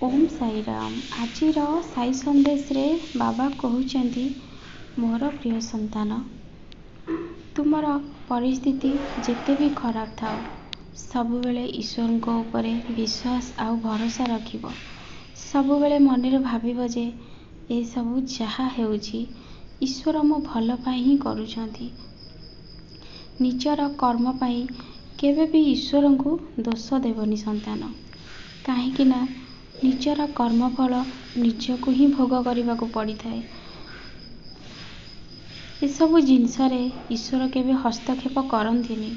ଓମ୍ ସାଇରାମ। ଆଜିର ସାଇ ସନ୍ଦେଶରେ ବାବା କହୁଛନ୍ତି, ମୋର ପ୍ରିୟ ସନ୍ତାନ, ତୁମର ପରିସ୍ଥିତି ଯେତେ ବି ଖରାପ ଥାଉ, ସବୁବେଳେ ଈଶ୍ୱରଙ୍କ ଉପରେ ବିଶ୍ୱାସ ଆଉ ଭରସା ରଖିବ। ସବୁବେଳେ ମନରେ ଭାବିବ ଯେ ଏସବୁ ଯାହା ହେଉଛି ଈଶ୍ୱର ମୋ ଭଲ ପାଇଁ ହିଁ କରୁଛନ୍ତି। ନିଜର କର୍ମ ପାଇଁ କେବେ ବି ଈଶ୍ୱରଙ୍କୁ ଦୋଷ ଦେବନି ସନ୍ତାନ। କାହିଁକି ନା ନିଜର କର୍ମଫଳ ନିଜକୁ ହିଁ ଭୋଗ କରିବାକୁ ପଡ଼ିଥାଏ। ଏସବୁ ଜିନିଷରେ ଈଶ୍ୱର କେବେ ହସ୍ତକ୍ଷେପ କରନ୍ତିନି।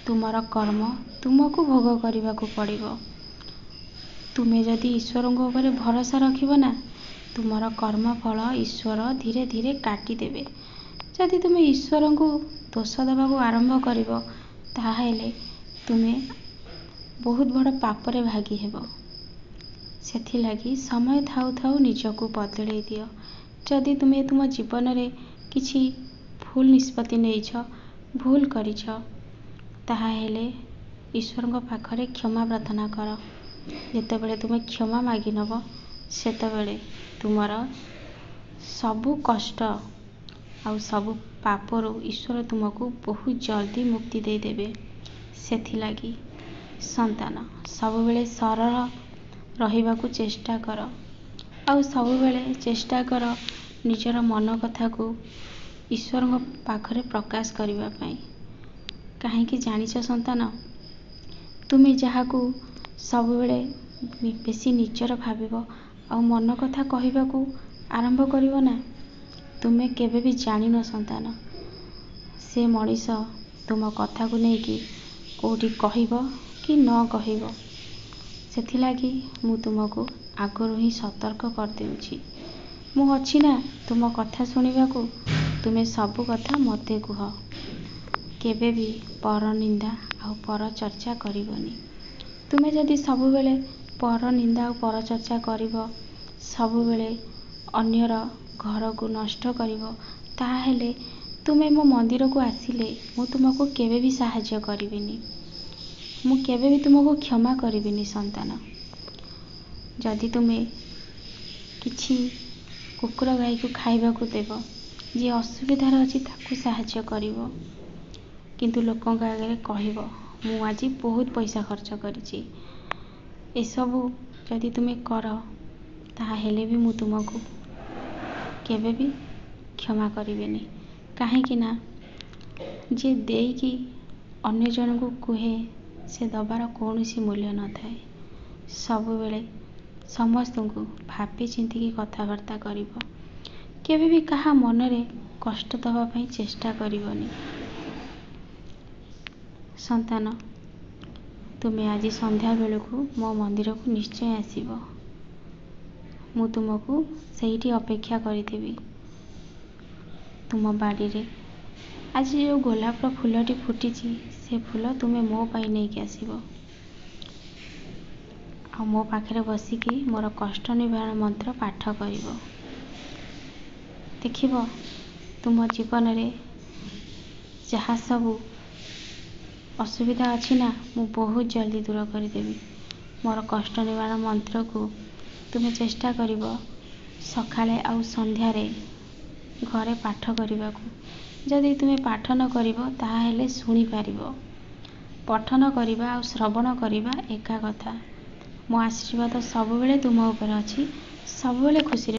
ତୁମର କର୍ମ ତୁମକୁ ଭୋଗ କରିବାକୁ ପଡ଼ିବ। ତୁମେ ଯଦି ଈଶ୍ୱରଙ୍କ ଉପରେ ଭରସା ରଖିବ ନା, ତୁମର କର୍ମଫଳ ଈଶ୍ୱର ଧୀରେ ଧୀରେ କାଟିଦେବେ। ଯଦି ତୁମେ ଈଶ୍ୱରଙ୍କୁ ଦୋଷ ଦେବାକୁ ଆରମ୍ଭ କରିବ, ତାହେଲେ ତୁମେ ବହୁତ ବଡ଼ ପାପରେ ଭାଗି ହେବ। ସେଥିଲାଗି ସମୟ ଥାଉ ଥାଉ ନିଜକୁ ବଦଳେଇ ଦିଅ। ଯଦି ତୁମେ ତୁମ ଜୀବନରେ କିଛି ଭୁଲ ନିଷ୍ପତ୍ତି ନେଇଛ, ଭୁଲ କରିଛ, ତାହେଲେ ଈଶ୍ୱରଙ୍କ ପାଖରେ କ୍ଷମା ପ୍ରାର୍ଥନା କର। ଯେତେବେଳେ ତୁମେ କ୍ଷମା ମାଗି ନେବ, ସେତେବେଳେ ତୁମର ସବୁ କଷ୍ଟ ଆଉ ସବୁ ପାପରୁ ଈଶ୍ୱର ତୁମକୁ ବହୁତ ଜଲ୍ଦି ମୁକ୍ତି ଦେଇଦେବେ। ସେଥିଲାଗି ସନ୍ତାନ, ସବୁବେଳେ ସରଳ ରହିବାକୁ ଚେଷ୍ଟା କର ଆଉ ସବୁବେଳେ ଚେଷ୍ଟା କର ନିଜର ମନ କଥାକୁ ଈଶ୍ୱରଙ୍କ ପାଖରେ ପ୍ରକାଶ କରିବା ପାଇଁ। କାହିଁକି ଜାଣିଛ ସନ୍ତାନ, ତୁମେ ଯାହାକୁ ସବୁବେଳେ ବେଶୀ ନିଜର ଭାବିବ ଆଉ ମନ କଥା କହିବାକୁ ଆରମ୍ଭ କରିବ ନା, ତୁମେ କେବେ ବି ଜାଣିନ ସନ୍ତାନ, ସେ ମଣିଷ ତୁମ କଥାକୁ ନେଇକି କେଉଁଠି କହିବ କି ନ କହିବ। ସେଥିଲାଗି ମୁଁ ତୁମକୁ ଆଗରୁ ହିଁ ସତର୍କ କରିଦେଉଛି। ମୁଁ ଅଛି ନା ତୁମ କଥା ଶୁଣିବାକୁ। ତୁମେ ସବୁ କଥା ମୋତେ କୁହ। କେବେ ବି ପରନିନ୍ଦା ଆଉ ପରଚର୍ଚ୍ଚା କରିବନି। ତୁମେ ଯଦି ସବୁବେଳେ ପରନିନ୍ଦା ଆଉ ପରଚର୍ଚ୍ଚା କରିବ, ସବୁବେଳେ ଅନ୍ୟର ଘରକୁ ନଷ୍ଟ କରିବ, ତାହେଲେ ତୁମେ ମୋ ମନ୍ଦିରକୁ ଆସିଲେ ମୁଁ ତୁମକୁ କେବେ ବି ସାହାଯ୍ୟ କରିବିନି। ମୁଁ କେବେ ବି ତୁମକୁ କ୍ଷମା କରିବିନି ସନ୍ତାନ। ଯଦି ତୁମେ କିଛି କୁକୁର ଗାଈକୁ ଖାଇବାକୁ ଦେବ, ଯିଏ ଅସୁବିଧାରେ ଅଛି ତାକୁ ସାହାଯ୍ୟ କରିବ, କିନ୍ତୁ ଲୋକଙ୍କ ଆଗରେ କହିବ ମୁଁ ଆଜି ବହୁତ ପଇସା ଖର୍ଚ୍ଚ କରିଛି, ଏସବୁ ଯଦି ତୁମେ କର, ତାହେଲେ ବି ମୁଁ ତୁମକୁ କେବେ ବି କ୍ଷମା କରିବିନି। କାହିଁକି ନା ଯିଏ ଦେଇକି ଅନ୍ୟ ଜଣଙ୍କୁ କୁହେ, ସେ ଦେବାର କୌଣସି ମୂଲ୍ୟ ନଥାଏ। ସବୁବେଳେ ସମସ୍ତଙ୍କୁ ଭାବି ଚିନ୍ତିକି କଥାବାର୍ତ୍ତା କରିବ। କେବେ ବି କାହା ମନରେ କଷ୍ଟ ଦେବା ପାଇଁ ଚେଷ୍ଟା କରିବନି। ସନ୍ତାନ, ତୁମେ ଆଜି ସନ୍ଧ୍ୟା ବେଳକୁ ମୋ ମନ୍ଦିରକୁ ନିଶ୍ଚୟ ଆସିବ। ମୁଁ ତୁମକୁ ସେଇଠି ଅପେକ୍ଷା କରିଥିବି। ତୁମ ବାଡ଼ିରେ ଆଜି ଯେଉଁ ଗୋଲାପର ଫୁଲଟି ଫୁଟିଛି, ସେ ଫୁଲ ତୁମେ ମୋ ପାଇଁ ନେଇକି ଆସିବ ଆଉ ମୋ ପାଖରେ ବସିକି ମୋର କଷ୍ଟ ନିବାରଣ ମନ୍ତ୍ର ପାଠ କରିବ। ଦେଖିବ ତୁମ ଜୀବନରେ ଯାହା ସବୁ ଅସୁବିଧା ଅଛି ନା, ମୁଁ ବହୁତ ଜଲ୍ଦି ଦୂର କରିଦେବି। ମୋର କଷ୍ଟ ନିବାରଣ ମନ୍ତ୍ରକୁ ତୁମେ ଚେଷ୍ଟା କରିବ ସକାଳେ ଆଉ ସନ୍ଧ୍ୟାରେ ଘରେ ପାଠ କରିବାକୁ। ଯଦି ତୁମେ ପାଠ ନ କରିବ, ତାହେଲେ ଶୁଣିପାରିବ। ପଠନ କରିବା ଆଉ ଶ୍ରବଣ କରିବା ଏକା କଥା। ମୋ ଆଶୀର୍ବାଦ ସବୁବେଳେ ତୁମ ଉପରେ ଅଛି। ସବୁବେଳେ ଖୁସିରେ